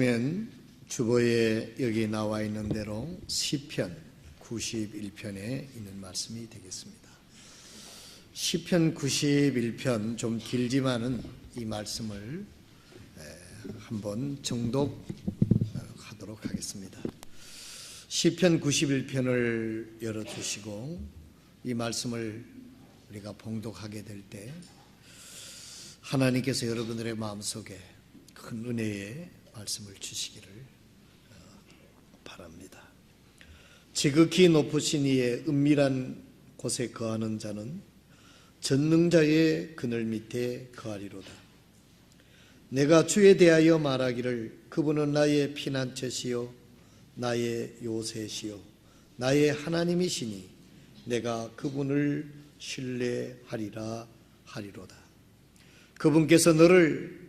그러면 주보에 여기 나와 있는 대로 시편 91편에 있는 말씀이 되겠습니다. 시편 91편 좀 길지만은 이 말씀을 한번 정독하도록 하겠습니다. 시편 91편을 열어주시고 이 말씀을 우리가 봉독하게 될 때 하나님께서 여러분들의 마음속에 큰 은혜의 말씀을 주시기를 바랍니다. 지극히 높으신 이의 은밀한 곳에 거하는 자는 전능자의 그늘 밑에 거하리로다. 내가 주에 대하여 말하기를 그분은 나의 피난처시요 나의 요새시요 나의 하나님이시니 내가 그분을 신뢰하리라 하리로다. 그분께서 너를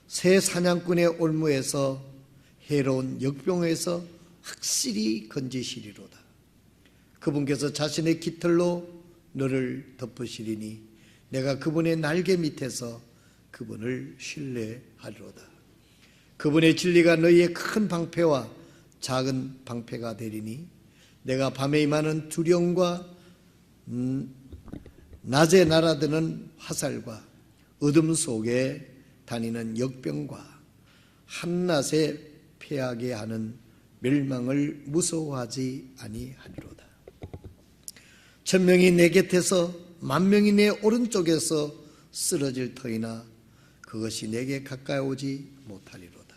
새 사냥꾼의 올무에서 해로운 역병에서 확실히 건지시리로다. 그분께서 자신의 깃털로 너를 덮으시리니 내가 그분의 날개 밑에서 그분을 신뢰하리로다. 그분의 진리가 너희의 큰 방패와 작은 방패가 되리니 내가 밤에 임하는 두려움과 낮에 날아드는 화살과 어둠 속에 다니는 역병과 한낮에 패하게 하는 멸망을 무서워하지 아니하리로다. 천명이 내 곁에서 만명이 내 오른쪽에서 쓰러질 터이나 그것이 내게 가까이 오지 못하리로다.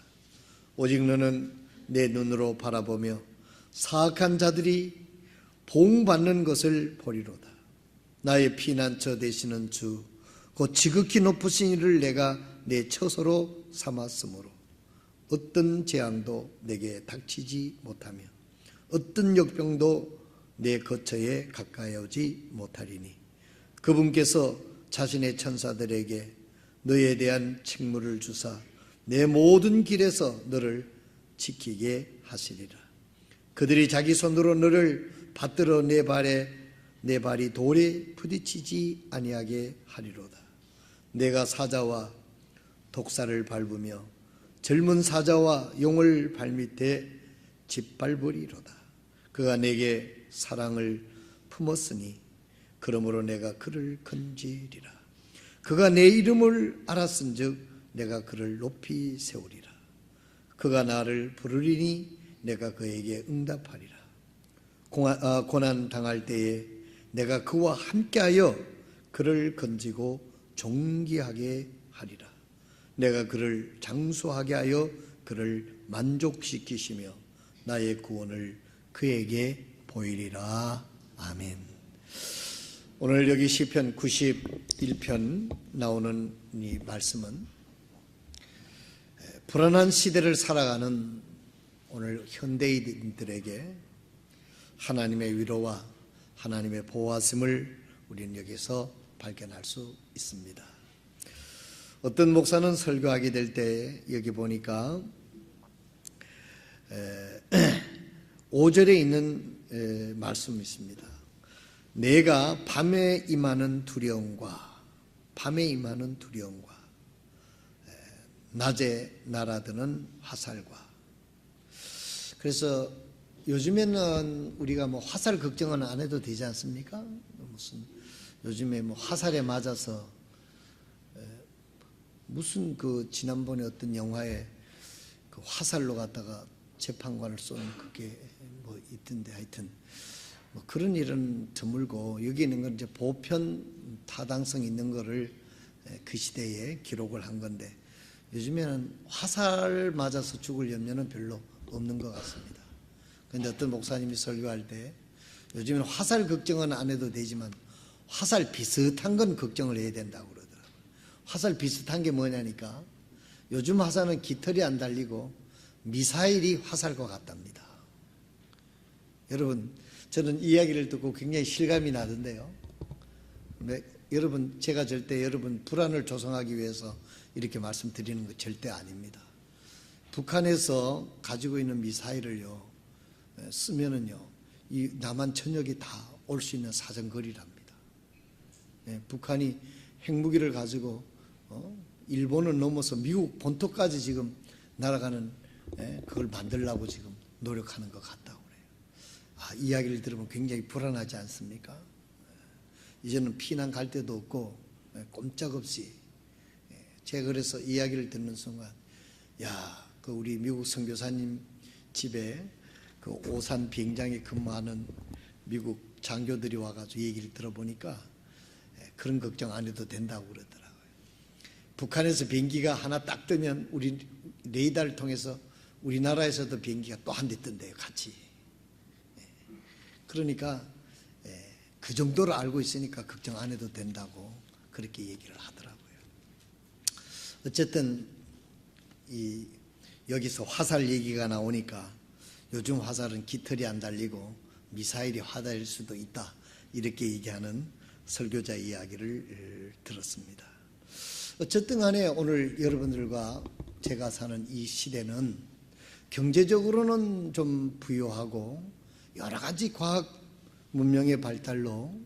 오직 너는 내 눈으로 바라보며 사악한 자들이 보응받는 것을 보리로다. 나의 피난처 되시는 주 곧 지극히 높으신 이를 내가 내 처소로 삼았으므로 어떤 재앙도 내게 닥치지 못하며 어떤 역병도 내 거처에 가까이 오지 못하리니 그분께서 자신의 천사들에게 너에 대한 칙물을 주사 내 모든 길에서 너를 지키게 하시리라. 그들이 자기 손으로 너를 받들어 내 발이 돌에 부딪히지 아니하게 하리로다. 내가 사자와 독사를 밟으며 젊은 사자와 용을 발밑에 짓밟으리로다. 그가 내게 사랑을 품었으니 그러므로 내가 그를 건지리라. 그가 내 이름을 알았은즉 내가 그를 높이 세우리라. 그가 나를 부르리니 내가 그에게 응답하리라. 고난 당할 때에 내가 그와 함께하여 그를 건지고 존귀하게 하리라. 내가 그를 장수하게 하여 그를 만족시키시며 나의 구원을 그에게 보이리라. 아멘. 오늘 여기 시편 91편 나오는 이 말씀은 불안한 시대를 살아가는 오늘 현대인들에게 하나님의 위로와 하나님의 보호하심을 우리는 여기서 발견할 수 있습니다. 어떤 목사는 설교하게 될 때 여기 보니까 5절에 있는 말씀이 있습니다. 내가 밤에 임하는 두려움과 낮에 날아드는 화살과. 그래서 요즘에는 우리가 뭐 화살 걱정은 안 해도 되지 않습니까? 무슨 요즘에 뭐 화살에 맞아서 무슨 그 지난번에 어떤 영화에 그 화살로 갖다가 재판관을 쏘는 그게 뭐 있던데 하여튼 뭐 그런 일은 드물고 여기 있는 건 이제 보편 타당성 있는 거를 그 시대에 기록을 한 건데 요즘에는 화살 맞아서 죽을 염려는 별로 없는 것 같습니다. 그런데 어떤 목사님이 설교할 때 요즘에는 화살 걱정은 안 해도 되지만 화살 비슷한 건 걱정을 해야 된다고 그러더라고요. 화살 비슷한 게 뭐냐니까 요즘 화살은 깃털이 안 달리고 미사일이 화살과 같답니다. 여러분 저는 이 이야기를 듣고 굉장히 실감이 나던데요. 여러분 제가 절대 여러분 불안을 조성하기 위해서 이렇게 말씀드리는 거 절대 아닙니다. 북한에서 가지고 있는 미사일을요 쓰면은요 이 남한 전역이 다 올 수 있는 사정거리랍니다. 북한이 핵무기를 가지고 일본을 넘어서 미국 본토까지 지금 날아가는 그걸 만들려고 지금 노력하는 것 같다고 그래요. 이야기를 들으면 굉장히 불안하지 않습니까? 이제는 피난 갈 데도 없고 꼼짝없이 제가 그래서 이야기를 듣는 순간 그 우리 미국 선교사님 집에 그 오산 비행장에 근무하는 미국 장교들이 와가지고 얘기를 들어보니까 그런 걱정 안 해도 된다고 그러더라고요. 북한에서 비행기가 하나 딱 뜨면 우리 레이더를 통해서 우리나라에서도 비행기가 또 한 대 뜬대요, 같이. 그러니까 그 정도로 알고 있으니까 걱정 안 해도 된다고 그렇게 얘기를 하더라고요. 어쨌든 여기서 화살 얘기가 나오니까 요즘 화살은 깃털이 안 달리고 미사일이 화살일 수도 있다, 이렇게 얘기하는 설교자 이야기를 들었습니다. 어쨌든 간에 오늘 여러분들과 제가 사는 이 시대는 경제적으로는 좀 부유하고 여러 가지 과학 문명의 발달로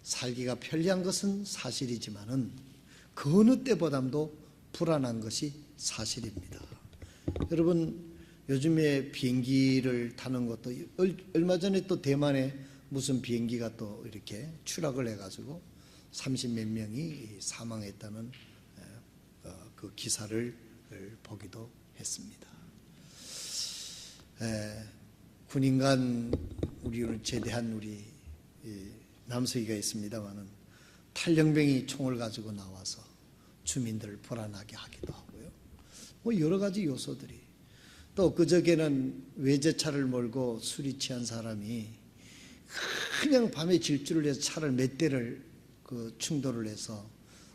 살기가 편리한 것은 사실이지만은 그 어느 때보다도 불안한 것이 사실입니다. 여러분, 요즘에 비행기를 타는 것도 얼마 전에 또 대만에 무슨 비행기가 또 이렇게 추락을 해가지고 30몇 명이 사망했다는 그 기사를 보기도 했습니다. 군인간 우리를 제대한 우리 남서희가 있습니다만은 탈영병이 총을 가지고 나와서 주민들을 불안하게 하기도 하고요. 뭐 여러 가지 요소들이, 또 그저께는 외제차를 몰고 술이 취한 사람이 그냥 밤에 질주를 해서 차를 몇 대를 충돌을 해서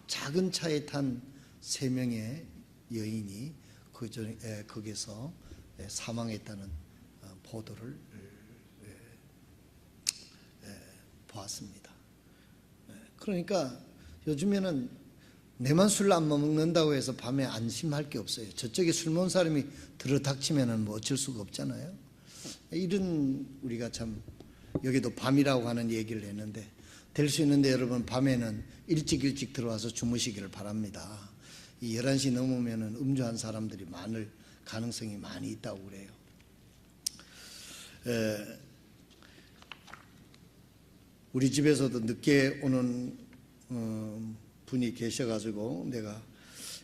작은 차에 탄 3명의 여인이 거기서 사망했다는 보도를 보았습니다. 그러니까 요즘에는 내만 술 안 먹는다고 해서 밤에 안심할 게 없어요. 저쪽에 술 먹는 사람이 들어닥치면은 뭐 어쩔 수가 없잖아요. 이런 우리가 참, 여기도 밤이라고 하는 얘기를 했는데 될 수 있는데 여러분, 밤에는 일찍 들어와서 주무시기를 바랍니다. 이 11시 넘으면은 음주한 사람들이 많을 가능성이 많이 있다고 그래요. 우리 집에서도 늦게 오는 분이 계셔가지고 내가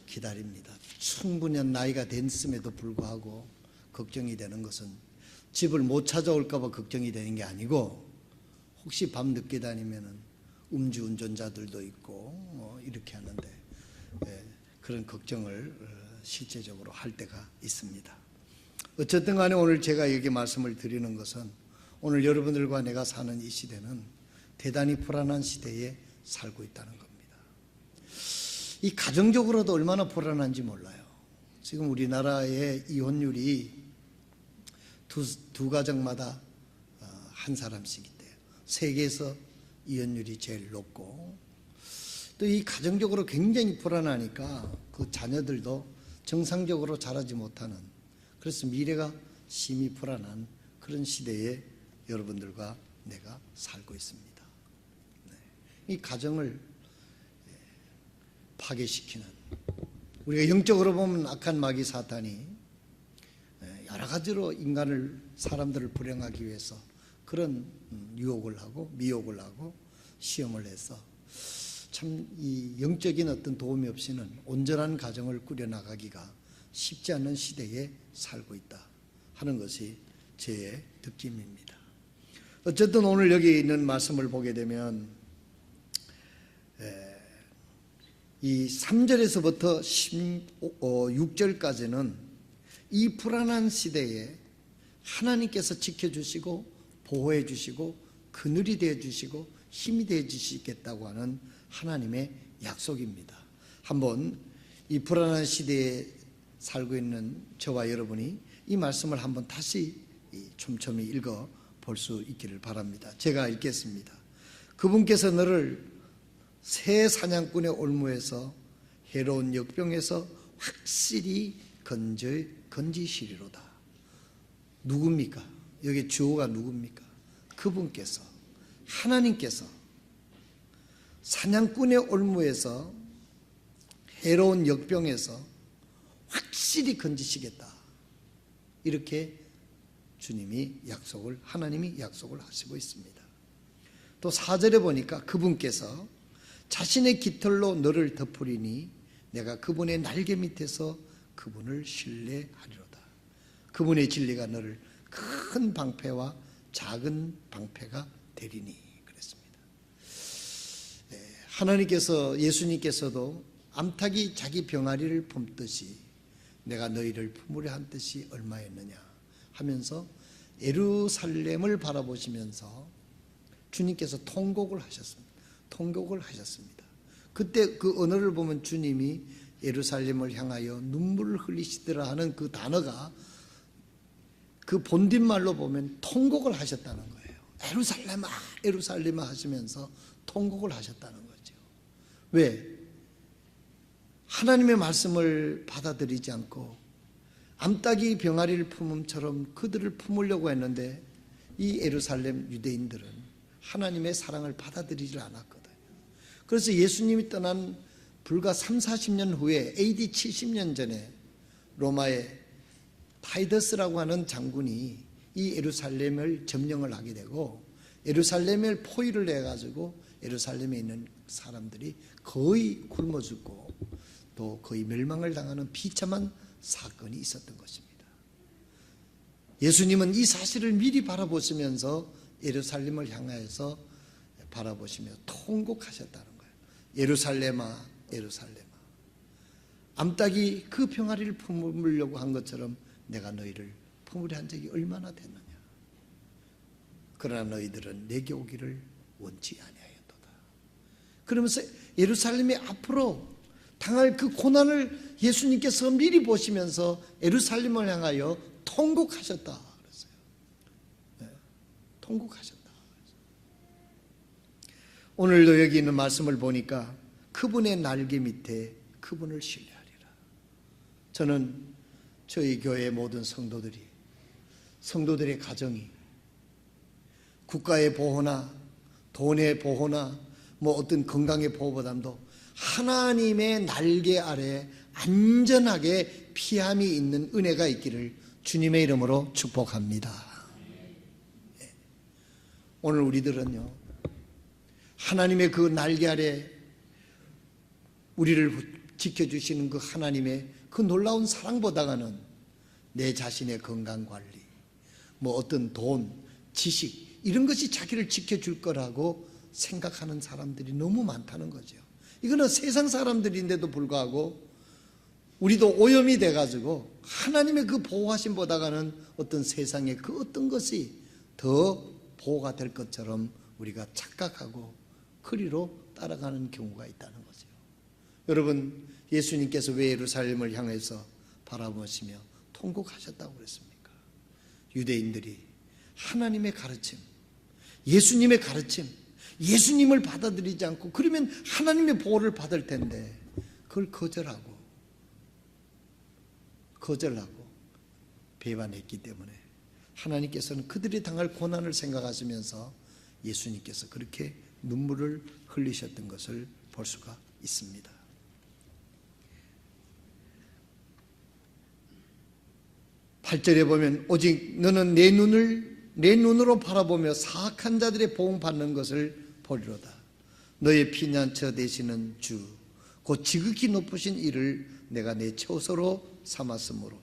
기다립니다. 충분히 나이가 됐음에도 불구하고 걱정이 되는 것은 집을 못 찾아올까 봐 걱정이 되는 게 아니고, 혹시 밤 늦게 다니면은 음주운전자들도 있고 이렇게 하는데 그런 걱정을 실제적으로 할 때가 있습니다. 어쨌든 간에 오늘 제가 여기 말씀을 드리는 것은, 오늘 여러분들과 내가 사는 이 시대는 대단히 불안한 시대에 살고 있다는 겁니다. 이 가정적으로도 얼마나 불안한지 몰라요. 지금 우리나라의 이혼율이 두 가정마다 한 사람씩 있대요. 세계에서 이혼율이 제일 높고, 또 이 가정적으로 굉장히 불안하니까 그 자녀들도 정상적으로 자라지 못하는, 그래서 미래가 심히 불안한 그런 시대에 여러분들과 내가 살고 있습니다. 이 가정을 파괴시키는, 우리가 영적으로 보면 악한 마귀 사탄이 여러 가지로 사람들을 불행하기 위해서 그런 유혹을 하고 미혹을 하고 시험을 해서 참 이 영적인 어떤 도움이 없이는 온전한 가정을 꾸려나가기가 쉽지 않은 시대에 살고 있다 하는 것이 제 느낌입니다. 어쨌든 오늘 여기 있는 말씀을 보게 되면 이 3절에서부터 16절까지는 이 불안한 시대에 하나님께서 지켜주시고 보호해 주시고 그늘이 되어 주시고 힘이 되어 주시겠다고 하는 하나님의 약속입니다. 한번 이 불안한 시대에 살고 있는 저와 여러분이 이 말씀을 한번 다시 촘촘히 읽어 볼 수 있기를 바랍니다. 제가 읽겠습니다. 그분께서 너를 새 사냥꾼의 올무에서 해로운 역병에서 확실히 건지시리로다. 누굽니까? 여기 주어가 누굽니까? 그분께서, 하나님께서 사냥꾼의 올무에서 해로운 역병에서 확실히 건지시겠다. 이렇게 하나님이 약속을 하시고 있습니다. 또 4절에 보니까 그분께서 자신의 깃털로 너를 덮으리니 내가 그분의 날개 밑에서 그분을 신뢰하리로다. 그분의 진리가 너를 큰 방패와 작은 방패가 되리니 그랬습니다. 하나님께서, 예수님께서도 암탉이 자기 병아리를 품듯이 내가 너희를 품으려 한 뜻이 얼마였느냐 하면서 예루살렘을 바라보시면서 주님께서 통곡을 하셨습니다. 그때 그 언어를 보면 주님이 예루살렘을 향하여 눈물을 흘리시더라 하는 그 단어가 그 본뒷말로 보면 통곡을 하셨다는 거예요. 예루살렘아, 예루살렘아 하시면서 통곡을 하셨다는 거죠. 왜? 하나님의 말씀을 받아들이지 않고 암탉이 병아리를 품음처럼 그들을 품으려고 했는데 이 예루살렘 유대인들은 하나님의 사랑을 받아들이질 않았거든요. 그래서 예수님이 떠난 불과 30-40년 후에 AD 70년 전에 로마의 타이더스라고 하는 장군이 이 예루살렘을 점령을 하게 되고 예루살렘을 포위를 해가지고 예루살렘에 있는 사람들이 거의 굶어 죽고 또 거의 멸망을 당하는 비참한 사건이 있었던 것입니다. 예수님은 이 사실을 미리 바라보시면서 예루살렘을 향하여서 바라보시며 통곡하셨다는 거예요. 예루살렘아, 예루살렘아, 암탉이 그 병아리를 품으려고 한 것처럼 내가 너희를 품으려 한 적이 얼마나 됐느냐. 그러나 너희들은 내게 오기를 원치 아니하였도다. 그러면서 예루살렘이 앞으로 당할 그 고난을 예수님께서 미리 보시면서 예루살렘을 향하여 통곡하셨다 그랬어요. 네, 통곡하셨다. 오늘도 여기 있는 말씀을 보니까 그분의 날개 밑에 그분을 신뢰하리라. 저는 저희 교회의 모든 성도들의 가정이 국가의 보호나 돈의 보호나 뭐 어떤 건강의 보호보다도 하나님의 날개 아래 안전하게 피함이 있는 은혜가 있기를 주님의 이름으로 축복합니다. 오늘 우리들은요, 하나님의 그 날개 아래 우리를 지켜주시는 그 하나님의 그 놀라운 사랑보다가는 내 자신의 건강관리, 뭐 어떤 돈, 지식 이런 것이 자기를 지켜줄 거라고 생각하는 사람들이 너무 많다는 거죠. 이거는 세상 사람들인데도 불구하고 우리도 오염이 돼가지고 하나님의 그 보호하심보다가는 어떤 세상의 그 어떤 것이 더 보호가 될 것처럼 우리가 착각하고 그리로 따라가는 경우가 있다는 거죠. 여러분, 예수님께서 왜 예루살렘을 향해서 바라보시며 통곡하셨다고 그랬습니까? 유대인들이 하나님의 가르침, 예수님의 가르침, 예수님을 받아들이지 않고 그러면 하나님의 보호를 받을 텐데 그걸 거절하고 배반했기 때문에 하나님께서는 그들이 당할 고난을 생각하시면서 예수님께서 그렇게 눈물을 흘리셨던 것을 볼 수가 있습니다. 8절에 보면 오직 너는 내 눈으로 바라보며 사악한 자들의 보응받는 것을 보리로다. 너의 피난처 되시는 주 곧 지극히 높으신 이를 내가 내 처소로 삼았으므로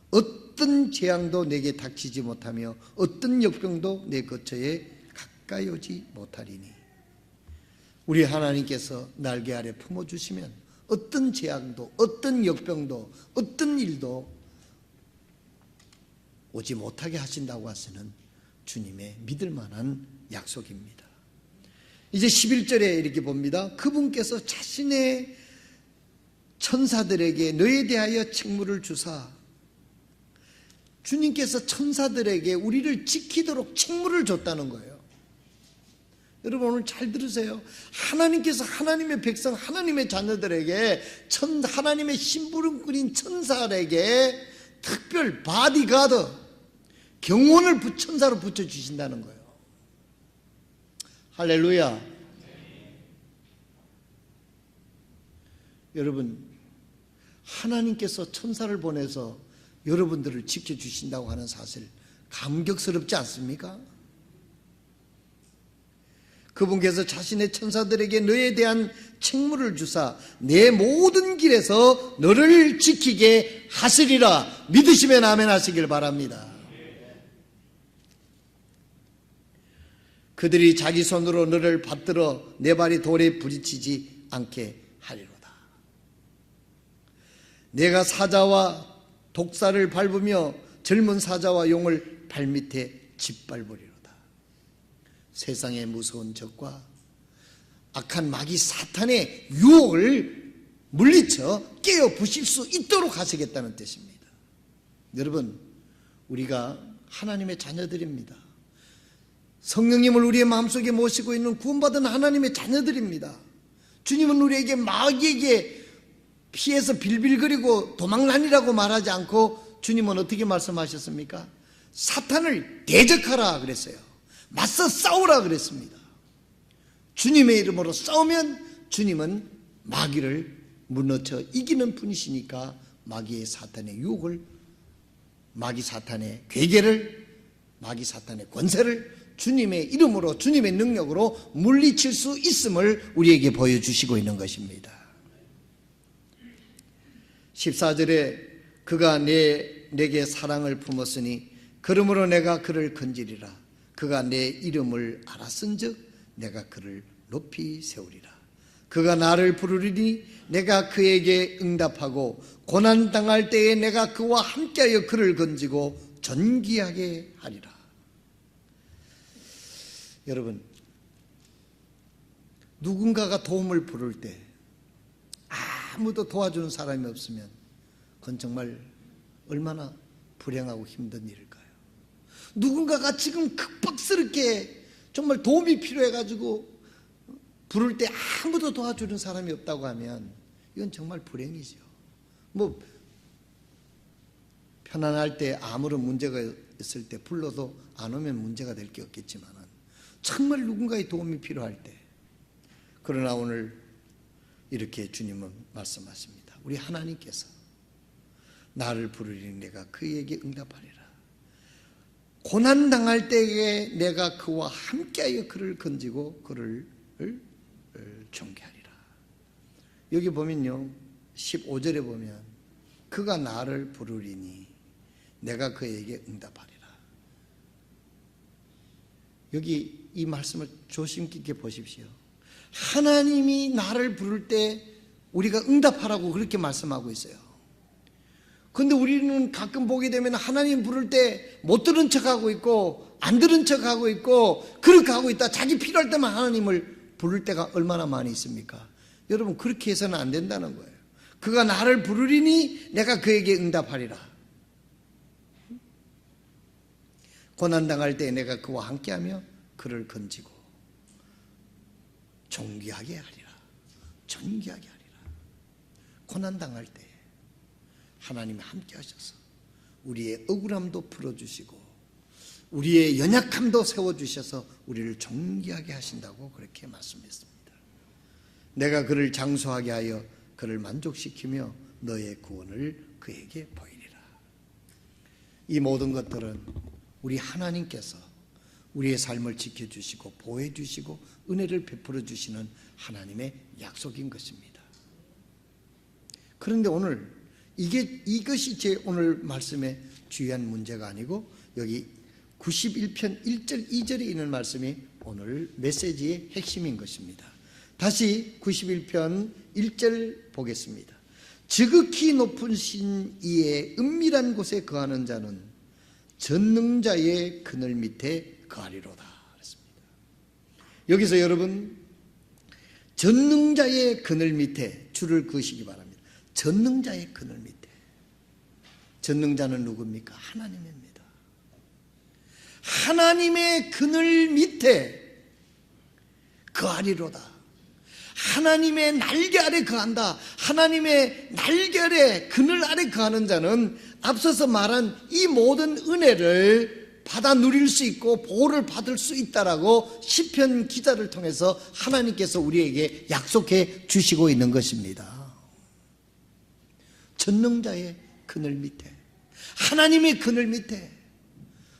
어떤 재앙도 내게 닥치지 못하며 어떤 역병도 내 거처에 가까이 오지 못하리니. 우리 하나님께서 날개 아래 품어주시면 어떤 재앙도 어떤 역병도 어떤 일도 오지 못하게 하신다고 하시는 주님의 믿을 만한 약속입니다. 이제 11절에 이렇게 봅니다. 그분께서 자신의 천사들에게 너에 대하여 책무를 주사, 주님께서 천사들에게 우리를 지키도록 책무를 줬다는 거예요. 여러분 오늘 잘 들으세요. 하나님께서 하나님의 백성, 하나님의 자녀들에게 하나님의 심부름꾼인 천사들에게 특별 바디가드, 경호원을 천사로 붙여주신다는 거예요. 할렐루야. 여러분, 하나님께서 천사를 보내서 여러분들을 지켜주신다고 하는 사실 감격스럽지 않습니까? 그분께서 자신의 천사들에게 너에 대한 책무를 주사 내 모든 길에서 너를 지키게 하시리라 믿으시면 아멘 하시길 바랍니다. 그들이 자기 손으로 너를 받들어 내 발이 돌에 부딪히지 않게 하리로다. 내가 사자와 독사를 밟으며 젊은 사자와 용을 발밑에 짓밟으리로다. 세상의 무서운 적과 악한 마귀 사탄의 유혹을 물리쳐 깨어 부실 수 있도록 하시겠다는 뜻입니다. 여러분, 우리가 하나님의 자녀들입니다. 성령님을 우리의 마음속에 모시고 있는 구원받은 하나님의 자녀들입니다. 주님은 우리에게 마귀에게 피해서 빌빌거리고 도망다니라고 말하지 않고 주님은 어떻게 말씀하셨습니까? 사탄을 대적하라 그랬어요. 맞서 싸우라 그랬습니다. 주님의 이름으로 싸우면 주님은 마귀를 무너져 이기는 분이시니까 마귀의 사탄의 유혹을, 마귀 사탄의 괴계를, 마귀 사탄의 권세를 주님의 이름으로, 주님의 능력으로 물리칠 수 있음을 우리에게 보여주시고 있는 것입니다. 14절에 그가 내게 사랑을 품었으니 그러므로 내가 그를 건지리라. 그가 내 이름을 알았은즉 내가 그를 높이 세우리라. 그가 나를 부르리니 내가 그에게 응답하고 고난당할 때에 내가 그와 함께하여 그를 건지고 존귀하게 하리라. 여러분, 누군가가 도움을 부를 때 아무도 도와주는 사람이 없으면 그건 정말 얼마나 불행하고 힘든 일일까요? 누군가가 지금 급박스럽게 정말 도움이 필요해가지고 부를 때 아무도 도와주는 사람이 없다고 하면 이건 정말 불행이죠. 뭐 편안할 때 아무런 문제가 있을 때 불러도 안 오면 문제가 될 게 없겠지만 정말 누군가의 도움이 필요할 때, 그러나 오늘 이렇게 주님은 말씀하십니다. 우리 하나님께서 나를 부르리니 내가 그에게 응답하리라. 고난당할 때에 내가 그와 함께하여 그를 건지고 그를 존귀하리라. 여기 보면요, 15절에 보면 그가 나를 부르리니 내가 그에게 응답하리라. 여기 이 말씀을 조심 깊게 보십시오. 하나님이 나를 부를 때 우리가 응답하라고 그렇게 말씀하고 있어요. 그런데 우리는 가끔 보게 되면 하나님 부를 때 못 들은 척하고 있고 안 들은 척하고 있고 그렇게 하고 있다. 자기 필요할 때만 하나님을 부를 때가 얼마나 많이 있습니까? 여러분, 그렇게 해서는 안 된다는 거예요. 그가 나를 부르리니 내가 그에게 응답하리라. 고난당할 때 내가 그와 함께하며 그를 건지고 존귀하게 하리라. 존귀하게 하리라. 고난당할 때 하나님이 함께 하셔서 우리의 억울함도 풀어주시고 우리의 연약함도 세워주셔서 우리를 존귀하게 하신다고 그렇게 말씀했습니다. 내가 그를 장수하게 하여 그를 만족시키며 너의 구원을 그에게 보이리라. 이 모든 것들은 우리 하나님께서 우리의 삶을 지켜주시고 보호해주시고 은혜를 베풀어 주시는 하나님의 약속인 것입니다. 그런데 오늘 이것이 제 오늘 말씀의 주요한 문제가 아니고 여기 91편 1절 2절에 있는 말씀이 오늘 메시지의 핵심인 것입니다. 다시 91편 1절 보겠습니다. 지극히 높은 신 이의 은밀한 곳에 거하는 자는 전능자의 그늘 밑에 거하리로다 그랬습니다. 여기서 여러분, 전능자의 그늘 밑에 줄을 그으시기 바랍니다. 전능자의 그늘 밑에. 전능자는 누굽니까? 하나님입니다. 하나님의 그늘 밑에 거하리로다. 하나님의 날개 아래 거한다. 하나님의 날개 아래, 그늘 아래 거하는 자는 앞서서 말한 이 모든 은혜를 받아 누릴 수 있고 보호를 받을 수 있다라고 시편 기자를 통해서 하나님께서 우리에게 약속해 주시고 있는 것입니다. 전능자의 그늘 밑에 하나님의 그늘 밑에.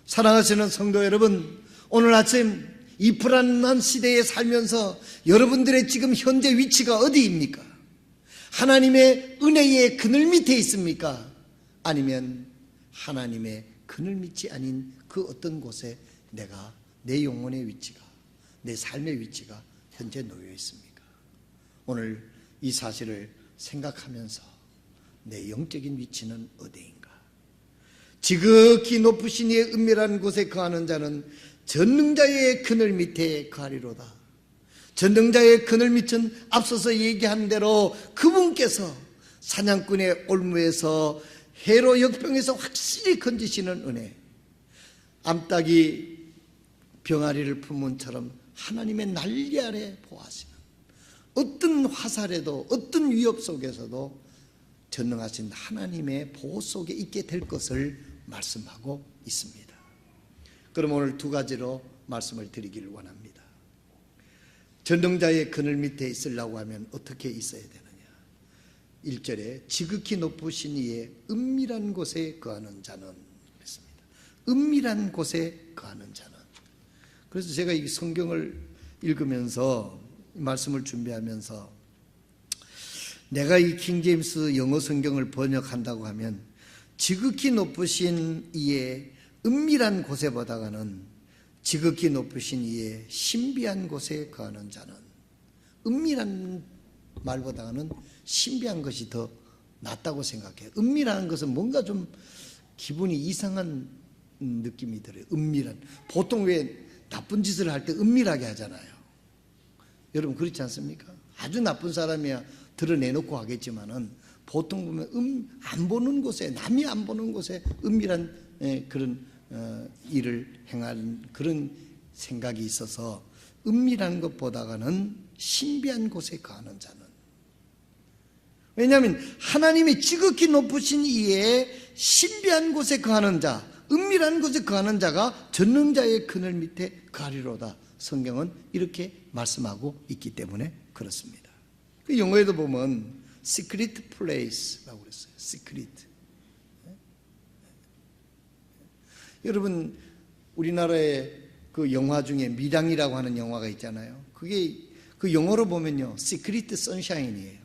사랑하시는 성도 여러분, 오늘 아침 이 불안한 시대에 살면서 여러분들의 지금 현재 위치가 어디입니까? 하나님의 은혜의 그늘 밑에 있습니까? 아니면 하나님의 그늘 밑이 아닌 그 어떤 곳에 내 영혼의 위치가, 내 삶의 위치가 현재 놓여 있습니까? 오늘 이 사실을 생각하면서 내 영적인 위치는 어디인가? 지극히 높으신 이의 은밀한 곳에 거하는 자는 전능자의 그늘 밑에 거하리로다. 전능자의 그늘 밑은 앞서서 얘기한 대로 그분께서 사냥꾼의 올무에서 해로 역병에서 확실히 건지시는 은혜, 암탉이 병아리를 품은처럼 하나님의 날개 아래 보호하시는, 어떤 화살에도 어떤 위협 속에서도 전능하신 하나님의 보호 속에 있게 될 것을 말씀하고 있습니다. 그럼 오늘 두 가지로 말씀을 드리기를 원합니다. 전능자의 그늘 밑에 있으려고 하면 어떻게 있어야 되느냐? 1절에 지극히 높으신 이의 은밀한 곳에 거하는 자는 그랬습니다. 은밀한 곳에 거하는 자는. 그래서 제가 이 성경을 읽으면서 말씀을 준비하면서 내가 이 킹제임스 영어 성경을 번역한다고 하면 지극히 높으신 이의 은밀한 곳에보다는 지극히 높으신 이의 신비한 곳에 거하는 자는, 은밀한 말보다는 신비한 것이 더 낫다고 생각해요. 은밀한 것은 뭔가 좀 기분이 이상한 느낌이 들어요. 은밀한. 보통 왜 나쁜 짓을 할 때 은밀하게 하잖아요. 여러분 그렇지 않습니까? 아주 나쁜 사람이야 드러내놓고 하겠지만은 보통 보면 안 보는 곳에, 남이 안 보는 곳에 은밀한 그런 일을 행하는 그런 생각이 있어서 은밀한 것보다는 신비한 곳에 거하는 자는, 왜냐하면 하나님이 지극히 높으신 이에 신비한 곳에 거하는 자, 은밀한 곳에 거하는 자가 전능자의 그늘 밑에 거하리로다. 성경은 이렇게 말씀하고 있기 때문에 그렇습니다. 그 영어에도 보면 secret place라고 그랬어요. secret. 여러분 우리나라의 그 영화 중에 미량이라고 하는 영화가 있잖아요. 그게 그 영어로 보면요, secret sunshine이에요.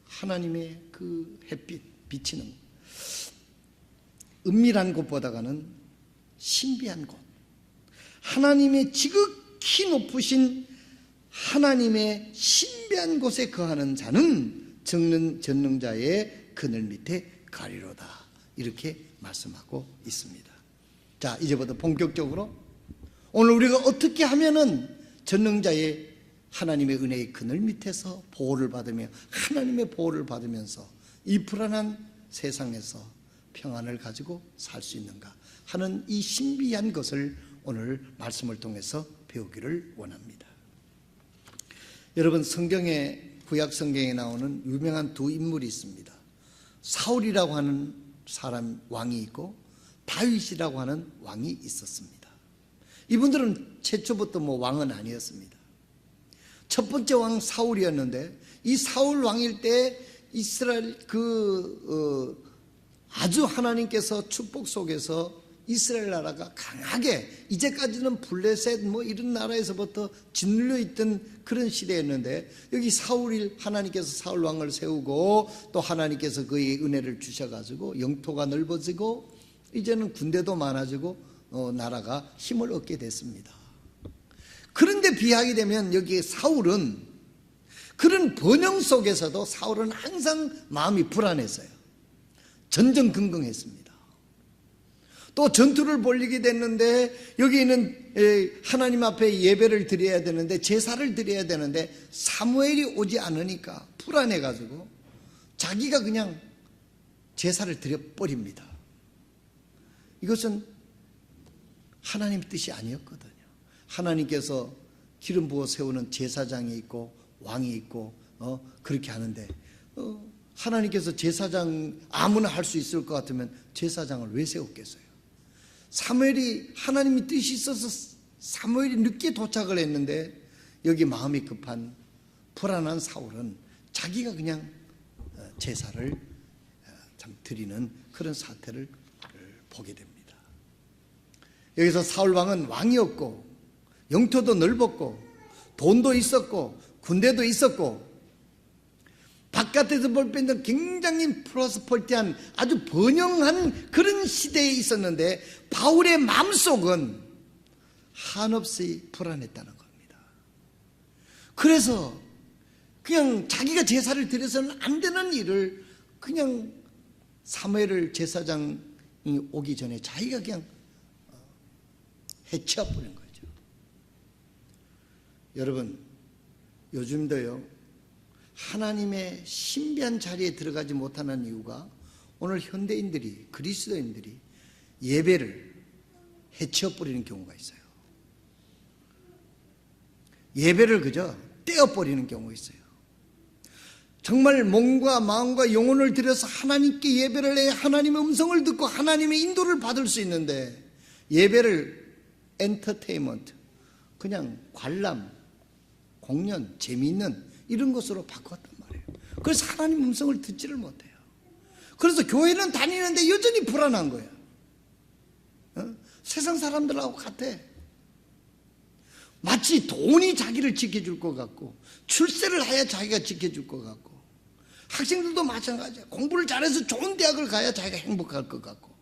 하나님의 그 햇빛 비치는 은밀한 곳보다는 신비한 곳, 하나님의 지극히 높으신 하나님의 신비한 곳에 거하는 자는 전능자의 그늘 밑에 가리로다. 이렇게 말씀하고 있습니다. 자, 이제부터 본격적으로 오늘 우리가 어떻게 하면은 전능자의 하나님의 은혜의 그늘 밑에서 보호를 받으며 하나님의 보호를 받으면서 이 불안한 세상에서 평안을 가지고 살 수 있는가 하는 이 신비한 것을 오늘 말씀을 통해서 배우기를 원합니다. 여러분 성경에, 구약 성경에 나오는 유명한 두 인물이 있습니다. 사울이라고 하는 사람 왕이 있고 다윗이라고 하는 왕이 있었습니다. 이분들은 최초부터 왕은 아니었습니다. 첫 번째 왕 사울이었는데 이 사울 왕일 때 이스라엘 아주 하나님께서 축복 속에서 이스라엘 나라가 강하게, 이제까지는 블레셋 이런 나라에서부터 짓눌려 있던 그런 시대였는데 여기 하나님께서 사울 왕을 세우고 또 하나님께서 그의 은혜를 주셔가지고 영토가 넓어지고 이제는 군대도 많아지고 나라가 힘을 얻게 됐습니다. 그런데 비하게 되면 여기 사울은 그런 번영 속에서도 사울은 항상 마음이 불안했어요. 전전긍긍했습니다. 또 전투를 벌이게 됐는데 여기는 하나님 앞에 예배를 드려야 되는데, 제사를 드려야 되는데 사무엘이 오지 않으니까 불안해가지고 자기가 그냥 제사를 드려버립니다. 이것은 하나님 뜻이 아니었거든요. 하나님께서 기름 부어 세우는 제사장이 있고 왕이 있고 그렇게 하는데 하나님께서 제사장 아무나 할 수 있을 것 같으면 제사장을 왜 세웠겠어요? 사무엘이 하나님의 뜻이 있어서 사무엘이 늦게 도착을 했는데 여기 마음이 급한 불안한 사울은 자기가 그냥 제사를 참 드리는 그런 사태를 보게 됩니다. 여기서 사울 왕은 왕이었고 영토도 넓었고 돈도 있었고 군대도 있었고 바깥에서 볼 때는 굉장히 프로스퍼리티한 아주 번영한 그런 시대에 있었는데 바울의 마음속은 한없이 불안했다는 겁니다. 그래서 그냥 자기가 제사를 드려서는 안 되는 일을 그냥 사무엘 제사장이 오기 전에 자기가 그냥 해치워버린 거죠. 여러분, 요즘도요 하나님의 신비한 자리에 들어가지 못하는 이유가 오늘 현대인들이, 그리스도인들이 예배를 해치워버리는 경우가 있어요. 예배를 그저 떼어버리는 경우가 있어요. 정말 몸과 마음과 영혼을 들여서 하나님께 예배를 해 하나님의 음성을 듣고 하나님의 인도를 받을 수 있는데 예배를 엔터테인먼트, 그냥 관람, 공연, 재미있는 이런 것으로 바꿨단 말이에요. 그래서 하나님 음성을 듣지를 못해요. 그래서 교회는 다니는데 여전히 불안한 거예요. 세상 사람들하고 같아. 마치 돈이 자기를 지켜줄 것 같고 출세를 해야 자기가 지켜줄 것 같고 학생들도 마찬가지야. 공부를 잘해서 좋은 대학을 가야 자기가 행복할 것 같고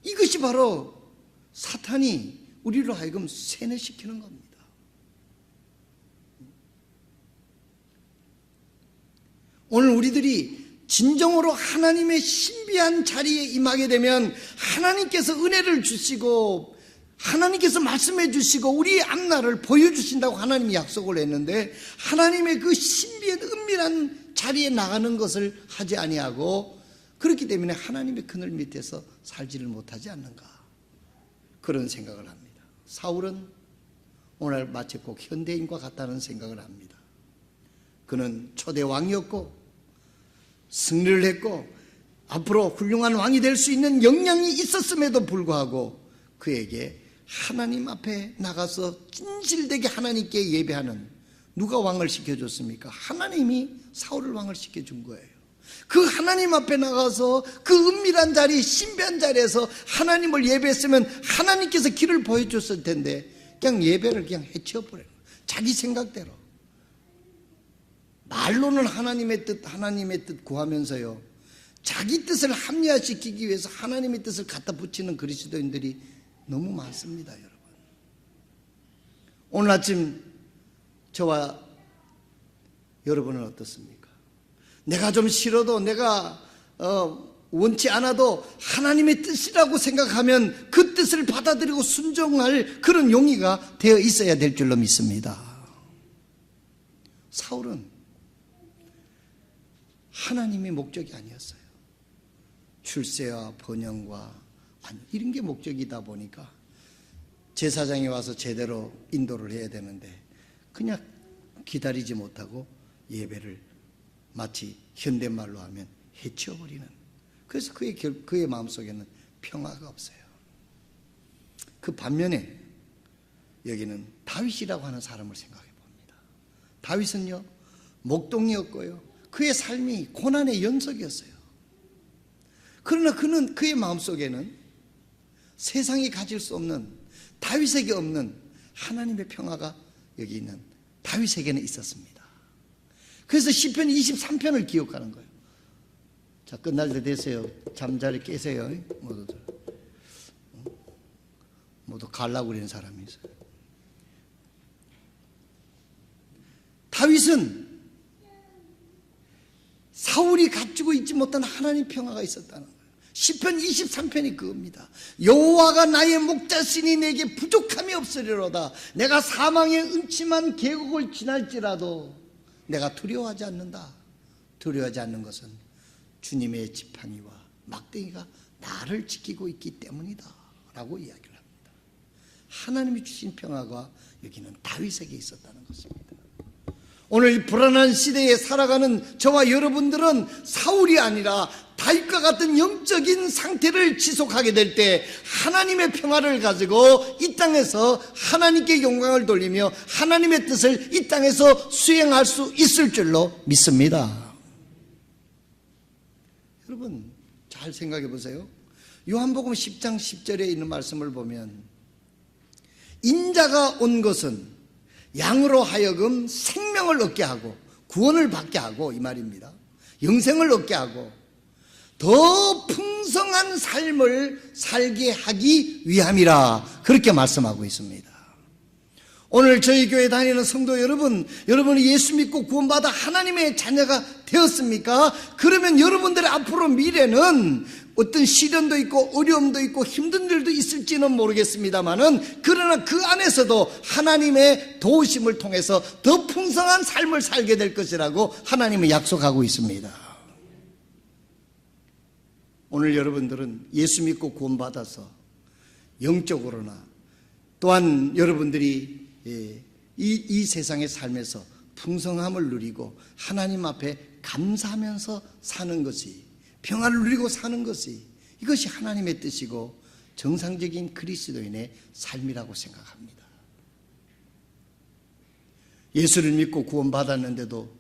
이것이 바로 사탄이 우리로 하여금 세뇌시키는 겁니다. 오늘 우리들이 진정으로 하나님의 신비한 자리에 임하게 되면 하나님께서 은혜를 주시고 하나님께서 말씀해 주시고 우리의 앞날을 보여주신다고 하나님이 약속을 했는데 하나님의 그 신비한 은밀한 자리에 나가는 것을 하지 아니하고 그렇기 때문에 하나님의 그늘 밑에서 살지를 못하지 않는가 그런 생각을 합니다. 사울은 오늘 마치 꼭 현대인과 같다는 생각을 합니다. 그는 초대 왕이었고 승리를 했고 앞으로 훌륭한 왕이 될 수 있는 역량이 있었음에도 불구하고 그에게 하나님 앞에 나가서 진실되게 하나님께 예배하는 누가 왕을 시켜줬습니까? 하나님이 사울을 왕을 시켜준 거예요. 그 하나님 앞에 나가서 그 은밀한 자리, 신비한 자리에서 하나님을 예배했으면 하나님께서 길을 보여줬을 텐데 그냥 예배를 그냥 해치워버려요. 자기 생각대로. 말로는 하나님의 뜻 구하면서요 자기 뜻을 합리화시키기 위해서 하나님의 뜻을 갖다 붙이는 그리스도인들이 너무 많습니다. 여러분, 오늘 아침 저와 여러분은 어떻습니까? 내가 좀 싫어도 내가 원치 않아도 하나님의 뜻이라고 생각하면 그 뜻을 받아들이고 순종할 그런 용의가 되어 있어야 될 줄로 믿습니다. 사울은 하나님이 목적이 아니었어요. 출세와 번영과 이런 게 목적이다 보니까 제사장이 와서 제대로 인도를 해야 되는데 그냥 기다리지 못하고 예배를 마치 현대말로 하면 해치워버리는, 그래서 그의 마음속에는 평화가 없어요. 그 반면에 여기는 다윗이라고 하는 사람을 생각해 봅니다. 다윗은요 목동이었고요 그의 삶이 고난의 연속이었어요. 그러나 그의 마음속에는 세상이 가질 수 없는, 다윗에게 없는 하나님의 평화가 여기 있는 다윗에게는 있었습니다. 그래서 시편 23편을 기억하는 거예요. 자, 끝날 때 되세요. 잠자리 깨세요. 모두들. 모두 가려고 그러는 사람이 있어요. 다윗은 사울이 가지고 있지 못한 하나님 평화가 있었다는 거예요. 시편 23편이 그겁니다. 여호와가 나의 목자시니 내게 부족함이 없으리로다. 내가 사망의 음침한 계곡을 지날지라도 내가 두려워하지 않는다. 두려워하지 않는 것은 주님의 지팡이와 막대기가 나를 지키고 있기 때문이다 라고 이야기를 합니다. 하나님이 주신 평화가 여기는 다윗에게 있었다는 것입니다. 오늘 불안한 시대에 살아가는 저와 여러분들은 사울이 아니라 다윗과 같은 영적인 상태를 지속하게 될 때 하나님의 평화를 가지고 이 땅에서 하나님께 영광을 돌리며 하나님의 뜻을 이 땅에서 수행할 수 있을 줄로 믿습니다. 여러분 잘 생각해 보세요. 요한복음 10장 10절에 있는 말씀을 보면 인자가 온 것은 양으로 하여금 생명을 얻게 하고 구원을 받게 하고 이 말입니다. 영생을 얻게 하고 더 풍성한 삶을 살게 하기 위함이라 그렇게 말씀하고 있습니다. 오늘 저희 교회 다니는 성도 여러분, 여러분이 예수 믿고 구원받아 하나님의 자녀가 되었습니까? 그러면 여러분들의 앞으로 미래는 어떤 시련도 있고 어려움도 있고 힘든 일도 있을지는 모르겠습니다만은 그러나 그 안에서도 하나님의 도우심을 통해서 더 풍성한 삶을 살게 될 것이라고 하나님은 약속하고 있습니다. 오늘 여러분들은 예수 믿고 구원받아서 영적으로나 또한 여러분들이 이 세상의 삶에서 풍성함을 누리고 하나님 앞에 감사하면서 사는 것이, 평화를 누리고 사는 것이, 이것이 하나님의 뜻이고 정상적인 그리스도인의 삶이라고 생각합니다. 예수를 믿고 구원받았는데도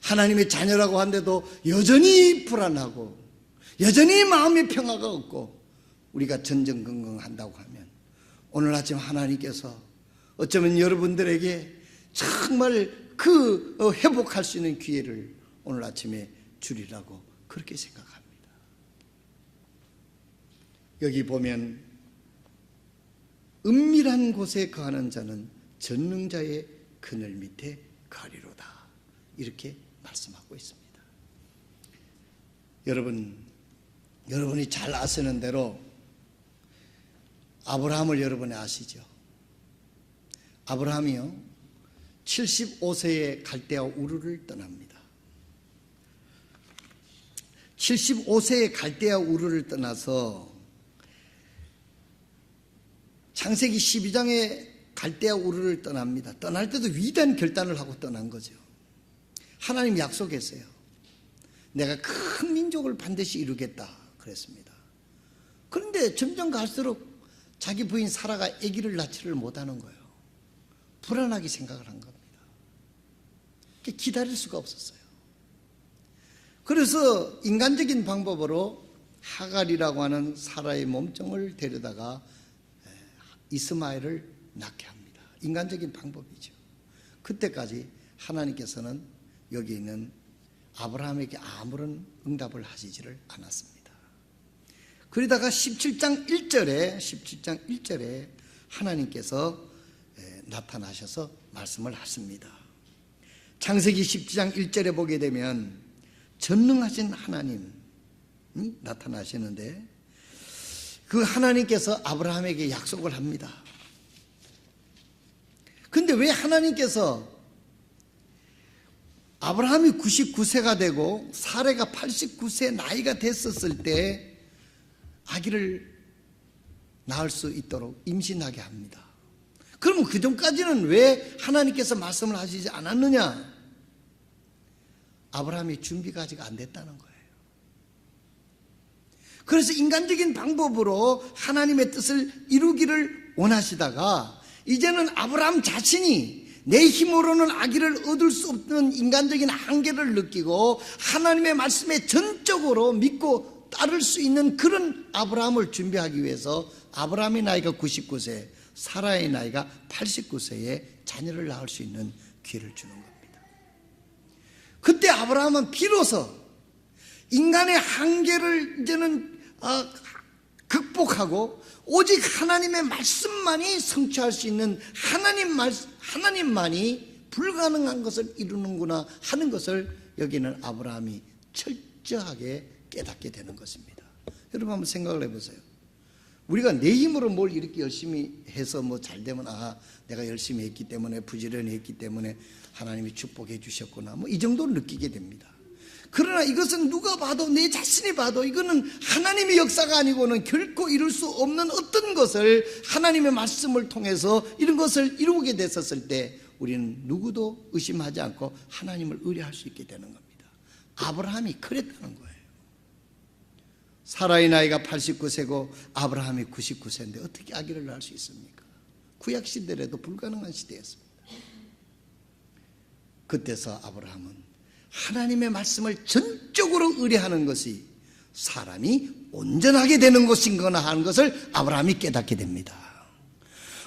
하나님의 자녀라고 한데도 여전히 불안하고 여전히 마음의 평화가 없고 우리가 전전긍긍한다고 하면 오늘 아침 하나님께서 어쩌면 여러분들에게 정말 회복할 수 있는 기회를 오늘 아침에 주리라고 그렇게 생각합니다. 여기 보면 은밀한 곳에 거하는 자는 전능자의 그늘 밑에 거하리로다 이렇게 말씀하고 있습니다. 여러분이 잘 아시는 대로 아브라함을 여러분이 아시죠? 아브라함이요 75세에 갈대아 우르를 떠납니다. 75세에 갈대아 우르를 떠나서 창세기 12장에 갈대아 우르를 떠납니다. 떠날 때도 위대한 결단을 하고 떠난 거죠. 하나님 약속했어요. 내가 큰 민족을 반드시 이루겠다 그랬습니다. 그런데 점점 갈수록 자기 부인 사라가 아기를 낳지를 못하는 거예요. 불안하게 생각을 한 겁니다. 기다릴 수가 없었어요. 그래서 인간적인 방법으로 하갈이라고 하는 사라의 몸종을 데려다가 이스마엘을 낳게 합니다. 인간적인 방법이죠. 그때까지 하나님께서는 여기 있는 아브라함에게 아무런 응답을 하시지를 않았습니다. 그러다가 17장 1절에 하나님께서 나타나셔서 말씀을 하십니다. 창세기 17장 1절에 보게 되면 전능하신 하나님이 나타나시는데 그 하나님께서 아브라함에게 약속을 합니다. 근데 왜 하나님께서 아브라함이 99세가 되고 사레가 89세 나이가 됐었을 때 아기를 낳을 수 있도록 임신하게 합니다. 그러면 그 전까지는 왜 하나님께서 말씀을 하시지 않았느냐? 아브라함이 준비가 아직 안 됐다는 거예요. 그래서 인간적인 방법으로 하나님의 뜻을 이루기를 원하시다가 이제는 아브라함 자신이 내 힘으로는 아기를 얻을 수 없는 인간적인 한계를 느끼고 하나님의 말씀에 전적으로 믿고 따를 수 있는 그런 아브라함을 준비하기 위해서 아브라함의 나이가 99세, 사라의 나이가 89세에 자녀를 낳을 수 있는 기회를 주는 겁니다. 그때 아브라함은 비로소 인간의 한계를 이제는 극복하고 오직 하나님의 말씀만이 성취할 수 있는 하나님만이 불가능한 것을 이루는구나 하는 것을 여기는 아브라함이 철저하게 깨닫게 되는 것입니다. 여러분 한번 생각을 해보세요. 우리가 내 힘으로 뭘 이렇게 열심히 해서 뭐 잘 되면 내가 열심히 했기 때문에 부지런히 했기 때문에 하나님이 축복해 주셨구나 뭐 이 정도로 느끼게 됩니다. 그러나 이것은 누가 봐도 내 자신이 봐도 이거는 하나님의 역사가 아니고는 결코 이룰 수 없는 어떤 것을 하나님의 말씀을 통해서 이런 것을 이루게 됐었을 때 우리는 누구도 의심하지 않고 하나님을 의뢰할 수 있게 되는 겁니다. 아브라함이 그랬다는 거예요. 사라의 나이가 89세고 아브라함이 99세인데 어떻게 아기를 낳을 수 있습니까? 구약 시대에도 불가능한 시대였습니다. 그때서 아브라함은 하나님의 말씀을 전적으로 의뢰하는 것이 사람이 온전하게 되는 것인거나 하는 것을 아브라함이 깨닫게 됩니다.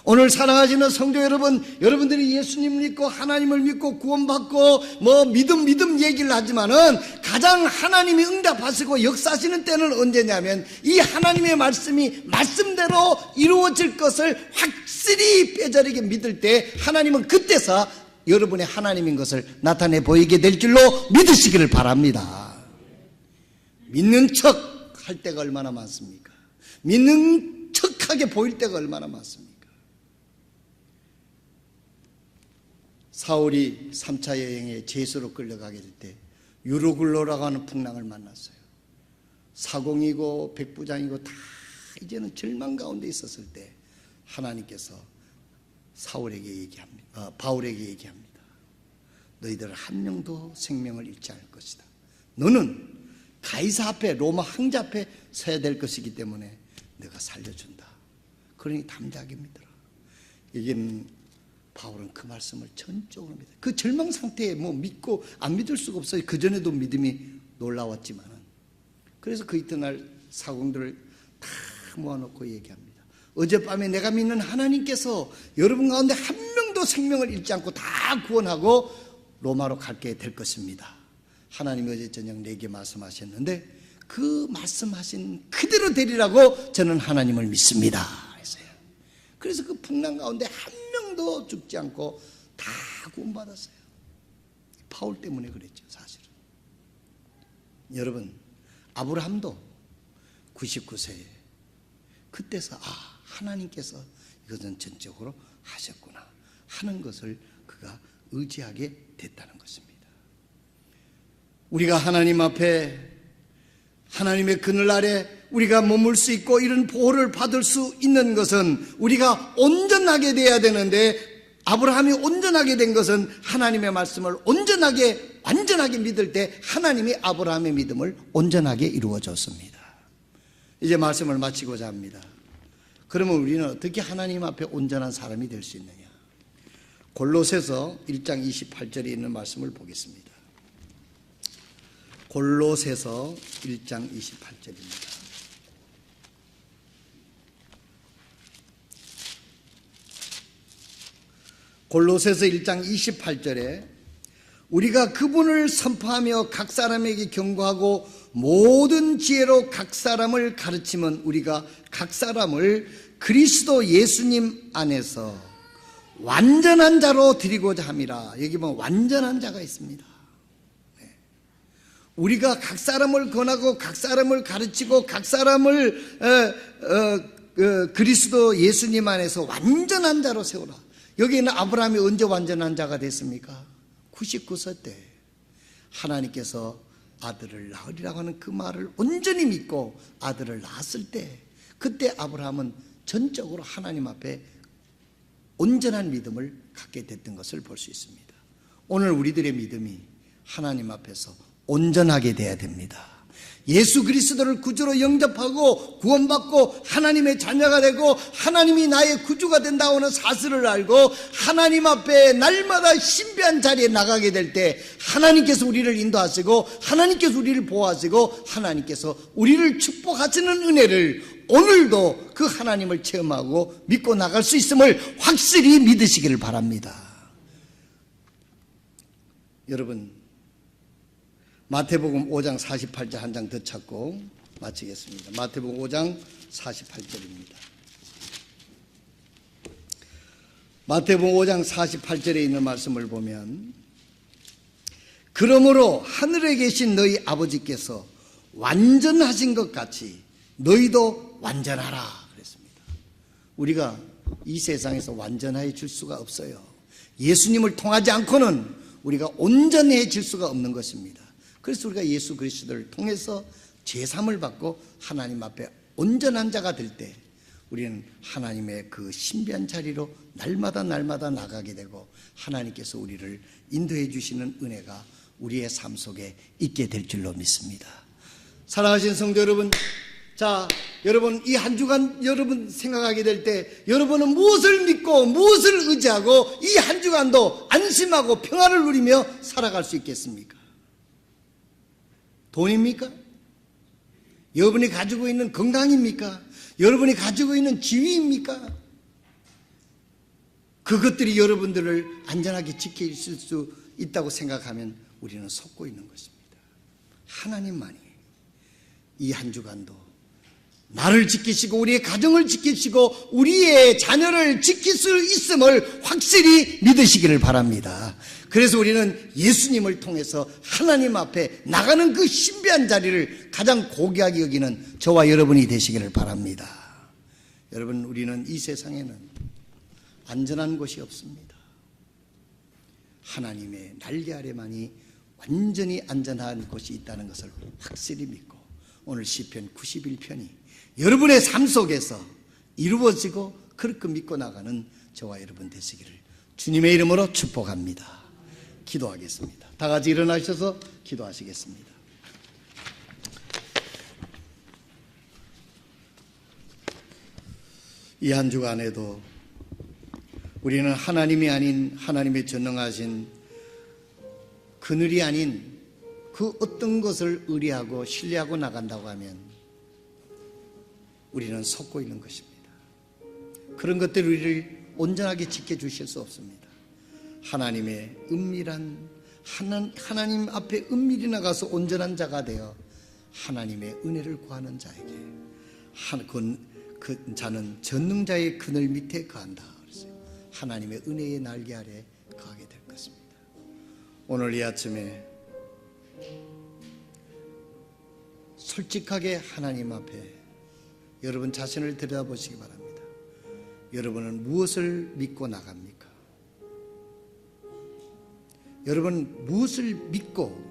오늘 사랑하시는 성도 여러분, 여러분들이 예수님 믿고 하나님을 믿고 구원받고 믿음 얘기를 하지만은 가장 하나님이 응답하시고 역사하시는 때는 언제냐면 이 하나님의 말씀이 말씀대로 이루어질 것을 확실히 뼈저리게 믿을 때 하나님은 그때서 여러분의 하나님인 것을 나타내 보이게 될 줄로 믿으시기를 바랍니다. 믿는 척 할 때가 얼마나 많습니까? 믿는 척하게 보일 때가 얼마나 많습니까? 사울이 3차 여행에 제수로 끌려가게 될 때 유로굴로라고 하는 풍랑을 만났어요. 사공이고 백부장이고 다 이제는 절망 가운데 있었을 때 하나님께서 바울에게 얘기합니다. 너희들 한 명도 생명을 잃지 않을 것이다. 너는 가이사 앞에, 로마 황제 앞에 서야 될 것이기 때문에 내가 살려준다. 그러니 담대하게 믿어라. 이게 바울은 그 말씀을 전적으로 믿어요. 그 절망 상태에 믿고 안 믿을 수가 없어요. 그전에도 믿음이 놀라웠지만은. 그래서 그 이튿날 사공들을 다 모아놓고 얘기합니다. 어젯밤에 내가 믿는 하나님께서 여러분 가운데 한 명도 생명을 잃지 않고 다 구원하고 로마로 갈게 될 것입니다. 하나님이 어제 저녁 내게 말씀하셨는데 그 말씀하신 그대로 되리라고 저는 하나님을 믿습니다. 했어요. 그래서 그 풍랑 가운데 한 명도 죽지 않고 다 구원받았어요. 바울 때문에 그랬죠, 사실은. 여러분, 아브라함도 99세에 그때서 하나님께서 이것은 전적으로 하셨구나 하는 것을 그가 의지하게 됐다는 것입니다. 우리가 하나님 앞에 하나님의 그늘 아래 우리가 머물 수 있고 이런 보호를 받을 수 있는 것은 우리가 온전하게 돼야 되는데 아브라함이 온전하게 된 것은 하나님의 말씀을 완전하게 믿을 때 하나님이 아브라함의 믿음을 온전하게 이루어줬습니다. 이제 말씀을 마치고자 합니다. 그러면 우리는 어떻게 하나님 앞에 온전한 사람이 될 수 있느냐? 골로새서 1장 28절에 있는 말씀을 보겠습니다. 골로새서 1장 28절입니다. 골로새서 1장 28절에 우리가 그분을 선포하며 각 사람에게 경고하고 모든 지혜로 각 사람을 가르치면 우리가 각 사람을 그리스도 예수님 안에서 완전한 자로 드리고자 함이라. 여기 보면 완전한 자가 있습니다. 우리가 각 사람을 권하고 각 사람을 가르치고 각 사람을 그리스도 예수님 안에서 완전한 자로 세우라. 여기는 아브라함이 언제 완전한 자가 됐습니까? 99세 때 하나님께서 아들을 낳으리라고 하는 그 말을 온전히 믿고 아들을 낳았을 때 그때 아브라함은 전적으로 하나님 앞에 온전한 믿음을 갖게 됐던 것을 볼 수 있습니다. 오늘 우리들의 믿음이 하나님 앞에서 온전하게 돼야 됩니다. 예수 그리스도를 구주로 영접하고 구원받고 하나님의 자녀가 되고 하나님이 나의 구주가 된다고 하는 사실을 알고 하나님 앞에 날마다 신비한 자리에 나가게 될 때 하나님께서 우리를 인도하시고 하나님께서 우리를 보호하시고 하나님께서 우리를 축복하시는 은혜를 오늘도 그 하나님을 체험하고 믿고 나갈 수 있음을 확실히 믿으시기를 바랍니다. 여러분, 마태복음 5장 48절 한 장 더 찾고 마치겠습니다. 마태복음 5장 48절입니다. 마태복음 5장 48절에 있는 말씀을 보면 그러므로 하늘에 계신 너희 아버지께서 완전하신 것 같이 너희도 완전하라 그랬습니다. 우리가 이 세상에서 완전해질 수가 없어요. 예수님을 통하지 않고는 우리가 온전해질 수가 없는 것입니다. 그래서 우리가 예수 그리스도를 통해서 제삼을 받고 하나님 앞에 온전한 자가 될 때 우리는 하나님의 그 신비한 자리로 날마다 나가게 되고 하나님께서 우리를 인도해 주시는 은혜가 우리의 삶 속에 있게 될 줄로 믿습니다. 사랑하신 성도 여러분, 자, 여러분 이 한 주간 여러분 생각하게 될 때 여러분은 무엇을 믿고 무엇을 의지하고 이 한 주간도 안심하고 평안을 누리며 살아갈 수 있겠습니까? 돈입니까? 여러분이 가지고 있는 건강입니까? 여러분이 가지고 있는 지위입니까? 그것들이 여러분들을 안전하게 지켜 있을 수 있다고 생각하면 우리는 속고 있는 것입니다. 하나님만이 이 한 주간도 나를 지키시고 우리의 가정을 지키시고 우리의 자녀를 지킬 수 있음을 확실히 믿으시기를 바랍니다. 그래서 우리는 예수님을 통해서 하나님 앞에 나가는 그 신비한 자리를 가장 고귀하게 여기는 저와 여러분이 되시기를 바랍니다. 여러분, 우리는 이 세상에는 안전한 곳이 없습니다. 하나님의 날개 아래만이 완전히 안전한 곳이 있다는 것을 확실히 믿고 오늘 시편 91편이 여러분의 삶 속에서 이루어지고 그렇게 믿고 나가는 저와 여러분 되시기를 주님의 이름으로 축복합니다. 기도하겠습니다. 다 같이 일어나셔서 기도하시겠습니다. 이 한 주간에도 우리는 하나님이 아닌 하나님의 전능하신 그늘이 아닌 그 어떤 것을 의뢰하고 신뢰하고 나간다고 하면 우리는 속고 있는 것입니다. 그런 것들을 우리를 온전하게 지켜주실 수 없습니다. 하나님의 은밀한 하나님 앞에 은밀히 나가서 온전한 자가 되어 하나님의 은혜를 구하는 자에게 그 자는 전능자의 그늘 밑에 거한다. 하나님의 은혜의 날개 아래 거하게 될 것입니다. 오늘 이 아침에 솔직하게 하나님 앞에 여러분 자신을 들여다보시기 바랍니다. 여러분은 무엇을 믿고 나갑니까? 여러분 무엇을 믿고